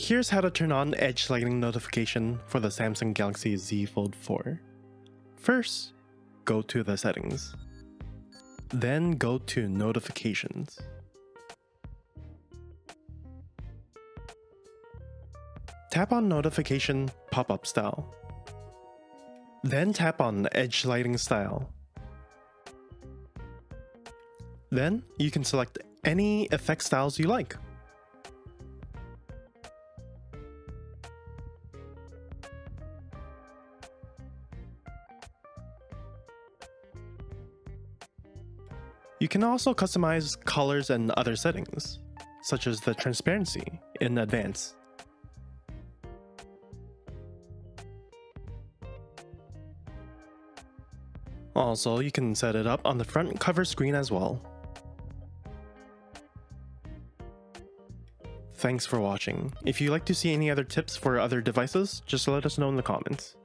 Here's how to turn on edge lighting notification for the Samsung Galaxy Z Fold 4. First, go to the settings. Then go to notifications. Tap on notification pop-up style. Then tap on edge lighting style. Then you can select any effect styles you like. You can also customize colors and other settings, such as the transparency, in advance. Also, you can set it up on the front cover screen as well. Thanks for watching. If you'd like to see any other tips for other devices, just let us know in the comments.